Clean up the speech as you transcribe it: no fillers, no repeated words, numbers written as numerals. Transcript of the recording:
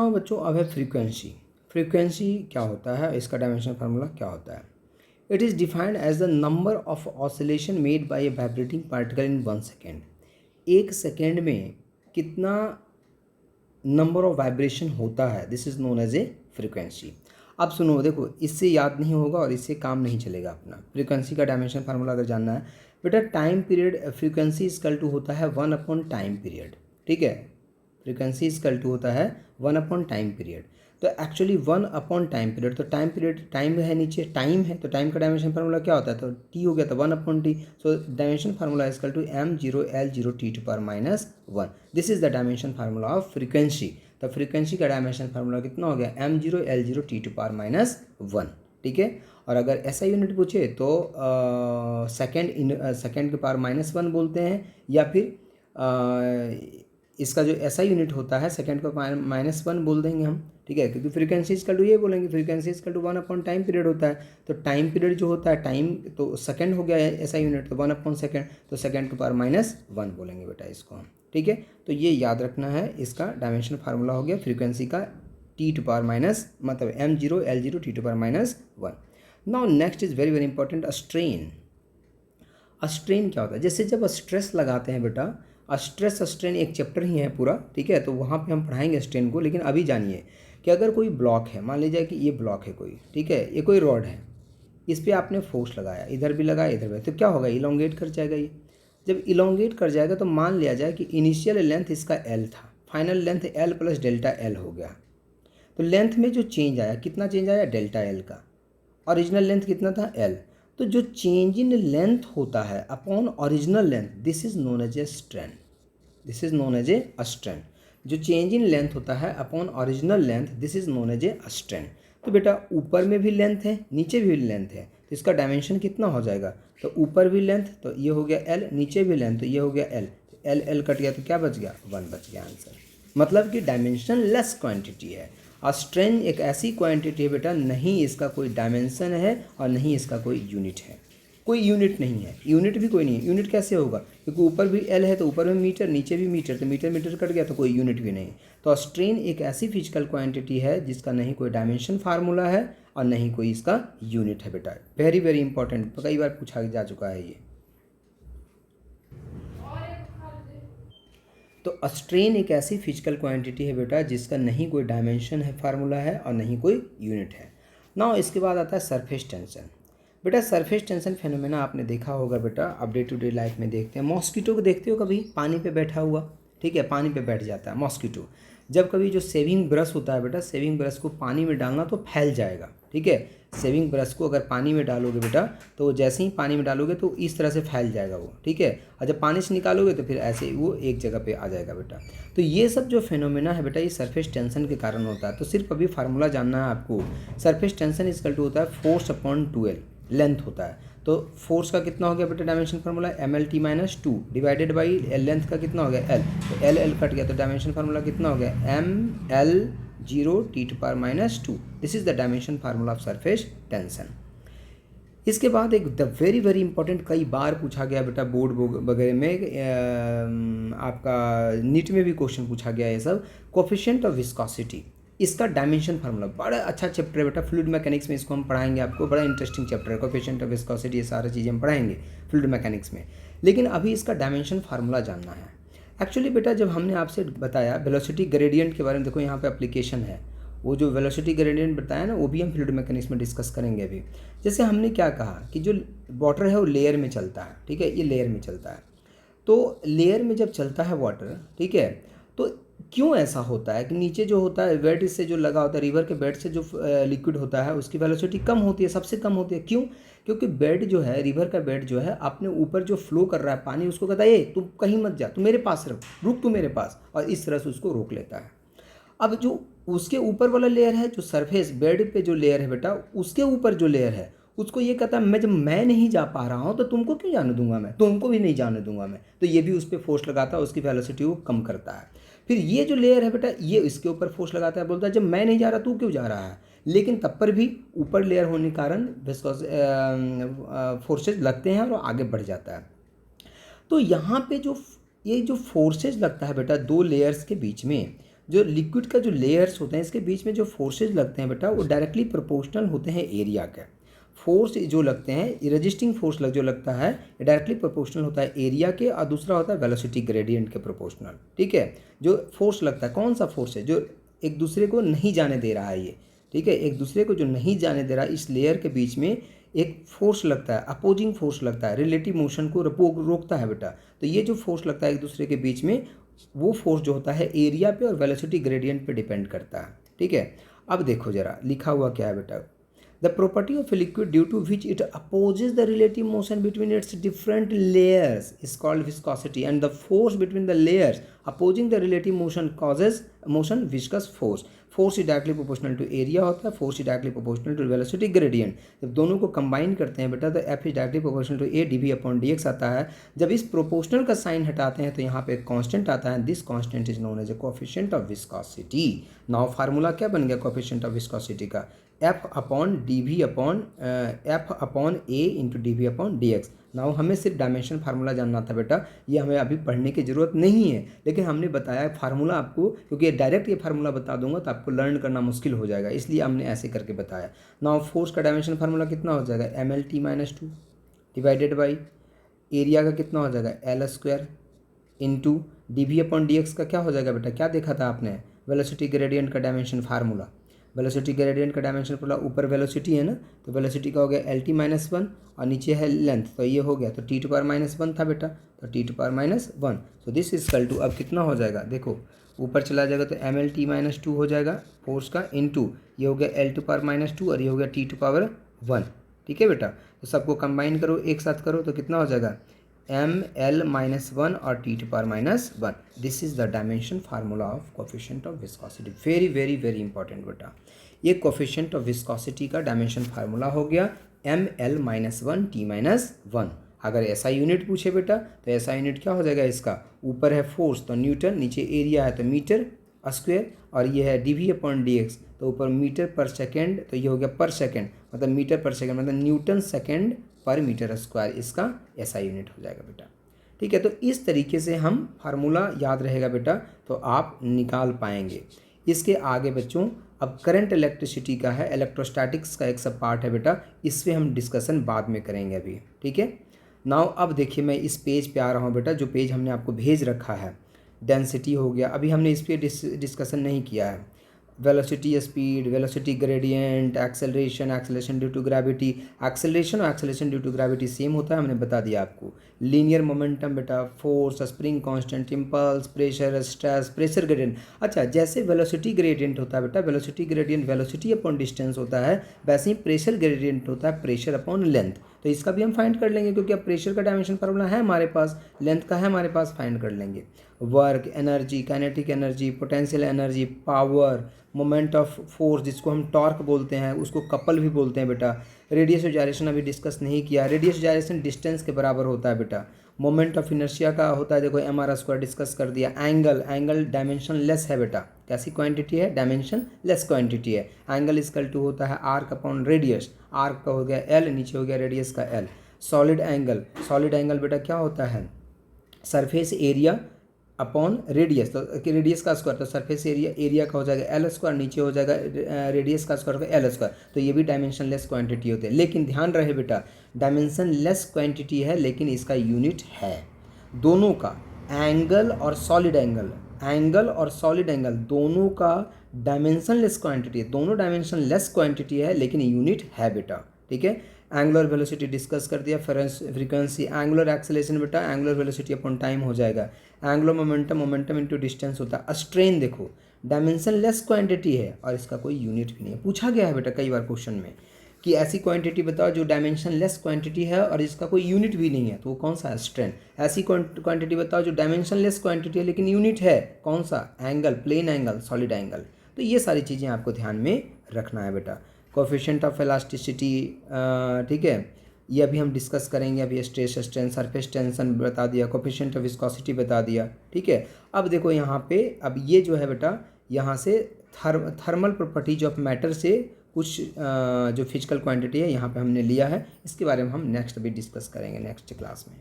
हाँ बच्चों, अब है फ्रीक्वेंसी। फ्रीक्वेंसी क्या होता है, इसका डायमेंशन फार्मूला क्या होता है? It is defined as the number of oscillation made by a vibrating particle in 1 second. 1 second में कितना नंबर ऑफ वाइब्रेशन होता है, this is known as a frequency. अब सुनो, देखो इससे याद नहीं होगा और इससे काम नहीं चलेगा अपना। फ्रीक्वेंसी का डायमेंशन फार्मूला अगर जानना है बेटा, time period frequency is equal to होता है 1 अपॉन टाइम पीरियड। ठीक है, फ्रीक्वेंसी इजकल टू होता है 1 अपॉन टाइम पीरियड। तो एक्चुअली 1 अपॉन टाइम पीरियड, तो टाइम पीरियड टाइम है, नीचे टाइम है, तो टाइम का डायमेंशन फार्मूला क्या होता है? तो टी हो गया, तो 1 upon T. So dimension formula is equal to m0L0 T⁻⁻1। This is the dimension formula of frequency. तो फ्रीक्वेंसी का डायमेंशन फार्मूला कितना हो गया? m0L0 T⁻⁻1। ठीक है, और अगर ऐसा यूनिट पूछे तो सेकेंड के पावर -1 बोलते हैं, या फिर इसका जो ऐसा यूनिट होता है सेकेंड को -1 बोल देंगे हम। ठीक है, क्योंकि फ्रीक्वेंसी इजकल टू ये बोलेंगे, frequency is equal to 1 upon time period होता है। तो टाइम पीरियड जो होता है, टाइम तो सेकंड हो गया है ऐसा यूनिट, तो 1/2, तो सेकंड के पावर -1 बोलेंगे बेटा इसको हम। ठीक है, तो ये याद रखना है, इसका डायमेंशन फार्मूला हो गया फ्रीक्वेंसी का मतलब m0L0 T⁻⁻1। Now next is very very important, strain. Strain क्या होता है? जैसे जब स्ट्रेस लगाते हैं बेटा, स्ट्रेन एक चैप्टर ही है पूरा। ठीक है, तो वहाँ पे हम पढ़ाएंगे स्ट्रेन को। लेकिन अभी जानिए कि अगर कोई ब्लॉक है, मान लीजिए कि ये ब्लॉक है कोई, ठीक है, ये कोई रॉड है, इस पर आपने फोर्स लगाया, इधर भी लगाया इधर भी, तो क्या होगा? इलोंगेट कर जाएगा ये। जब इलोंगेट कर जाएगा तो मान लिया जाए कि इनिशियल लेंथ इसका L था, final length L plus delta L हो गया। तो लेंथ में जो चेंज आया, कितना चेंज आया? डेल्टा L का। ओरिजिनल लेंथ कितना था? L। तो जो चेंज इन लेंथ होता है upon original length, this is known as a strain. This is known as a strain. जो चेंज इन लेंथ होता है upon original length, this is known as a strain. तो बेटा ऊपर में भी लेंथ है, नीचे भी लेंथ है, तो इसका डायमेंशन कितना हो जाएगा? तो ऊपर भी लेंथ तो ये हो गया L, नीचे भी लेंथ तो ये हो गया L। L L कट गया तो क्या बच गया? 1 बच गया आंसर। मतलब कि डायमेंशन लेस क्वांटिटी है। और स्ट्रेन एक ऐसी क्वांटिटी है बेटा, नहीं इसका कोई डायमेंशन है और नहीं इसका कोई यूनिट है। कोई यूनिट नहीं है, यूनिट भी कोई नहीं है। यूनिट कैसे होगा? क्योंकि ऊपर भी L है तो ऊपर में मीटर, नीचे भी मीटर, तो मीटर मीटर कट गया तो कोई यूनिट भी नहीं। तो स्ट्रेन एक ऐसी फिजिकल क्वांटिटी है जिसका नहीं कोई डायमेंशन फार्मूला है और नहीं कोई इसका यूनिट है बेटा। वेरी वेरी इंपॉर्टेंट, कई बार पूछा जा चुका है ये। तो स्ट्रेन एक ऐसी फिजिकल क्वांटिटी है बेटा जिसका नहीं कोई डायमेंशन है, फार्मूला है, और नहीं कोई यूनिट है। नाउ इसके बाद आता है सरफेस टेंशन। बेटा सरफेस टेंशन फेनोमेना आपने देखा होगा बेटा, अब डे टू डे लाइफ में देखते हैं। मॉस्किटो को देखते हो कभी? पानी पे बैठा हुआ, ठीक है, पानी पे बैठ जाता है मॉस्किटो। जब कभी जो सेविंग ब्रश होता है बेटा, सेविंग ब्रश को पानी में डालना तो फैल जाएगा। ठीक है, सेविंग ब्रश को अगर पानी में डालोगे बेटा, तो जैसे ही पानी में डालोगे तो इस तरह से फैल जाएगा वो। ठीक है, और जब पानी से निकालोगे तो फिर ऐसे ही वो एक जगह पे आ जाएगा बेटा। तो ये सब जो फेनोमेना है बेटा, ये सरफेस टेंशन के कारण होता है। तो सिर्फ अभी फार्मूला जानना है आपको। सरफेस टेंशन इक्वल टू होता है फोर्स अपॉन 2L, लेंथ होता है। तो फोर्स का कितना हो गया बेटा dimension formula? MLT-2 divided by length का कितना हो गया? L। तो L कट गया तो डायमेंशन फार्मूला कितना हो गया? ML0T⁻²। This is the dimension formula of surface tension. इसके बाद एक द वेरी वेरी इंपॉर्टेंट, कई बार पूछा गया बेटा बोर्ड वगैरह में, आपका नीट में भी क्वेश्चन पूछा गया ये सब, कोफिशिएंट ऑफ विस्कोसिटी। इसका डायमेंशन फार्मूला बड़ा अच्छा चैप्टर है बेटा, फ्लूइड मैकेनिक्स में इसको हम पढ़ाएंगे आपको। बड़ा इंटरेस्टिंग चैप्टर है कोफिशिएंट ऑफ विस्कोसिटी, ये सारी चीज़ें हम पढ़ाएंगे फ्लूइड मैकेनिक्स में। लेकिन अभी इसका डायमेंशन फार्मूला जानना है। एक्चुअली बेटा जब हमने आपसे बताया वेलोसिटी ग्रेडियंट के बारे में, देखो यहाँ पे एप्लीकेशन है, वो जो वेलोसिटी ग्रेडियंट बताया ना, वो भी हम फ्लूइड मैकेनिक्स में डिस्कस करेंगे अभी। जैसे हमने क्या कहा कि जो वाटर है वो लेयर में चलता है। ठीक है, ये लेयर में चलता है। तो लेयर में जब चलता है वाटर, ठीक है, तो क्यों ऐसा होता है कि नीचे जो होता है बेड से जो लगा होता है, रिवर के बेड से जो लिक्विड होता है उसकी वेलोसिटी कम होती है, सबसे कम होती है। क्यों? क्योंकि बेड जो है, रिवर का बेड जो है, अपने ऊपर जो फ्लो कर रहा है पानी, उसको कहता है ये तू कहीं मत जा, तू मेरे पास रुक तू मेरे पास, और इस तरह से उसको रोक लेता है। अब जो उसके ऊपर वाला लेयर है, जो सरफेस बेड पे जो लेयर है बेटा, उसके ऊपर जो लेयर है, उसको ये कहता है मैं जब मैं नहीं जा पा रहा हूँ तो तुमको क्यों जाने दूंगा, मैं तुमको भी नहीं जाने दूंगा मैं। तो ये भी उस पर फोर्स लगाता है, उसकी वेलोसिटी को कम करता है। फिर ये जो लेयर है बेटा, ये इसके ऊपर फोर्स लगाता है, बोलता है जब मैं नहीं जा रहा तू क्यों जा रहा है। लेकिन तब पर भी ऊपर लेयर होने के कारण फोर्सेज लगते हैं और आगे बढ़ जाता है। तो यहाँ पे जो ये जो फोर्सेज लगता है बेटा दो लेयर्स के बीच में, जो लिक्विड का जो लेयर्स होते हैं इसके बीच में जो फोर्सेज लगते हैं बेटा वो डायरेक्टली प्रोपोर्शनल होते हैं एरिया के। फोर्स जो लगते हैं रेजिस्टिंग फोर्स जो लगता है डायरेक्टली प्रोपोर्शनल होता है एरिया के, और दूसरा होता है वेलोसिटी ग्रेडियंट के प्रोपोर्शनल। ठीक है, जो फोर्स लगता है कौन सा फोर्स है, जो एक दूसरे को नहीं जाने दे रहा है ये। ठीक है, एक दूसरे को जो नहीं जाने दे रहा है, इस लेयर के बीच में एक फोर्स लगता है, अपोजिंग फोर्स लगता है, रिलेटिव मोशन को रोकता है बेटा। तो ये जो फोर्स लगता है एक दूसरे के बीच में, वो फोर्स जो होता है एरिया पे और वेलोसिटी ग्रेडियंट पे डिपेंड करता है। ठीक है, अब देखो जरा लिखा हुआ क्या है बेटा, the property of a liquid due to which it opposes the relative motion between its different layers is called viscosity, and the force between the layers opposing the relative motion causes motion viscous force. Force is directly proportional to area होता है, force is directly proportional to velocity gradient. जब दोनों को combine करते हैं बेटा तो F is directly proportional to A D upon D X आता है। जब इस प्रोपोर्शनल का साइन हटाते हैं तो यहाँ पे एक कांस्टेंट आता है, this constant is known as a coefficient of viscosity. Now formula क्या बन गया कोएफिशिएंट ऑफ विस्कोसिटी का, F upon A into D V upon D X. Now हमें सिर्फ डायमेंशन फार्मूला जानना था बेटा, ये हमें अभी पढ़ने की ज़रूरत नहीं है, लेकिन हमने बताया फार्मूला आपको, क्योंकि डायरेक्ट ये फार्मूला बता दूंगा तो आपको लर्न करना मुश्किल हो जाएगा, इसलिए हमने ऐसे करके बताया। नाउ फोर्स का डायमेंशन फार्मूला कितना हो जाएगा, M L T minus two divided by area का कितना हो जाएगा, L square into D V upon D X का क्या हो जाएगा बेटा, क्या देखा था आपने, वेलोसिटी ग्रेडियंट का डायमेंशन फार्मूला। वेलोसिटी ग्रेडियंट का डायमेंशन पूरा ऊपर वेलोसिटी है ना, तो वेलोसिटी का हो गया एल टी माइनस वन और नीचे है लेंथ, तो ये हो गया, तो T to power minus one था बेटा, तो T to power minus one. So this is equal to, अब कितना हो जाएगा देखो ऊपर चला जाएगा तो M L T minus two हो जाएगा फोर्स का, इंटू ये हो गया L to power minus two और ये हो गया टी टू पावर वन। ठीक है बेटा, तो सबको कंबाइन करो एक साथ करो तो कितना हो जाएगा, एम एल माइनस वन और T to power minus one. This is the dimension formula of coefficient of viscosity. Very very very important बेटा, ये कोएफिशिएंट ऑफ विस्कोसिटी का डायमेंशन फार्मूला हो गया M L minus one T minus one. अगर ऐसा unit पूछे बेटा तो ऐसा यूनिट क्या हो जाएगा इसका, ऊपर है फोर्स तो न्यूटन, नीचे एरिया है तो मीटर स्क्वायर, और ये है D V upon D X, तो ऊपर मीटर पर सेकेंड तो ये हो गया पर सेकेंड, मतलब मीटर पर सेकेंड मतलब न्यूटन सेकेंड पर मीटर स्क्वायर, इसका ऐसा यूनिट हो जाएगा बेटा। ठीक है, तो इस तरीके से हम फार्मूला याद रहेगा बेटा तो आप निकाल पाएंगे। इसके आगे बच्चों अब करंट इलेक्ट्रिसिटी का है, इलेक्ट्रोस्टैटिक्स का एक सब पार्ट है बेटा, इस पर हम डिस्कशन बाद में करेंगे अभी। ठीक है, नाउ अब देखिए मैं इस पेज पे आ रहा हूँ बेटा, जो पेज हमने आपको भेज रखा है, डेंसिटी हो गया, अभी हमने इस पर डिस्कशन नहीं किया है। Velocity speed, velocity gradient, acceleration due to gravity, acceleration और acceleration due to gravity same होता है, हमने बता दिया आपको। लीनियर मोमेंटम बेटा, force, spring constant, impulse, pressure, stress, pressure gradient. अच्छा, जैसे वेलोसिटी ग्रेडियंट होता है बेटा, velocity gradient velocity upon distance होता है, वैसे ही प्रेशर ग्रेडियंट होता है प्रेशर अपॉन लेंथ। तो इसका भी हम फाइंड कर लेंगे, क्योंकि अब प्रेशर का डायमेंशन फार्मूला है हमारे पास, लेंथ का है हमारे पास, फाइंड कर लेंगे। Work, energy, kinetic energy, potential energy, power, moment of force जिसको हम टॉर्क बोलते हैं, उसको कपल भी बोलते हैं बेटा। रेडियस ऑफ जायरेशन अभी डिस्कस नहीं किया, रेडियस ऑफ जायरेशन डिस्टेंस के बराबर होता है बेटा। मोमेंट ऑफ इनर्शिया का होता है, देखो एम आर स्क्वायर डिस्कस कर दिया। एंगल डायमेंशन लेस है बेटा, कैसी क्वांटिटी है, डायमेंशन लेस क्वांटिटी है। एंगल इक्वल टू होता है आर्क अपॉन रेडियस, आर्क का हो गया एल, नीचे हो गया रेडियस का एल। सॉलिड एंगल बेटा क्या होता है, सरफेस एरिया अपॉन रेडियस, तो रेडियस का स्क्वायर, तो सरफेस एरिया का हो जाएगा एल स्क्वायर, नीचे हो जाएगा रेडियस का स्क्वायर एल स्क्वायर। तो ये भी डायमेंशन लेस क्वांटिटी होते हैं, लेकिन ध्यान रहे बेटा डायमेंशन लेस क्वांटिटी है लेकिन इसका यूनिट है दोनों का, एंगल और सॉलिड एंगल दोनों का डायमेंशन लेस क्वांटिटी है, दोनों डायमेंशन लेस क्वांटिटी है लेकिन यूनिट है बेटा। ठीक है, एंगुलर वेलोसिटी डिस्कस कर दिया, फ्रीक्वेंसी, एंगुलर एक्सेलरेशन बेटा एंगुलर वेलोसिटी अपॉन टाइम हो जाएगा। एंगुलर मोमेंटम इनटू डिस्टेंस होता है। स्ट्रेन देखो डायमेंशन लेस क्वांटिटी है और इसका कोई यूनिट भी नहीं है, पूछा गया है बेटा कई बार क्वेश्चन में कि ऐसी क्वांटिटी बताओ जो डायमेंशन लेस क्वांटिटी है और इसका कोई यूनिट भी नहीं है, तो वो कौन सा है, स्ट्रेन। ऐसी क्वांटिटी बताओ जो डायमेंशन लेस क्वांटिटी है लेकिन यूनिट है, कौन सा, angle, plane angle, solid angle. तो ये सारी चीज़ें आपको ध्यान में रखना है बेटा। कोएफिशिएंट ऑफ इलास्टिसिटी, ठीक है, ये अभी हम डिस्कस करेंगे। अभी स्ट्रेस स्ट्रेन, सरफेस टेंशन बता दिया, कोएफिशिएंट ऑफ विस्कोसिटी बता दिया। ठीक है, अब देखो यहाँ पे, अब ये जो है बेटा यहाँ से थर्मल प्रॉपर्टीज ऑफ मैटर से कुछ जो फिजिकल क्वांटिटी है यहाँ पे हमने लिया है, इसके बारे में हम नेक्स्ट अभी डिस्कस करेंगे नेक्स्ट क्लास में।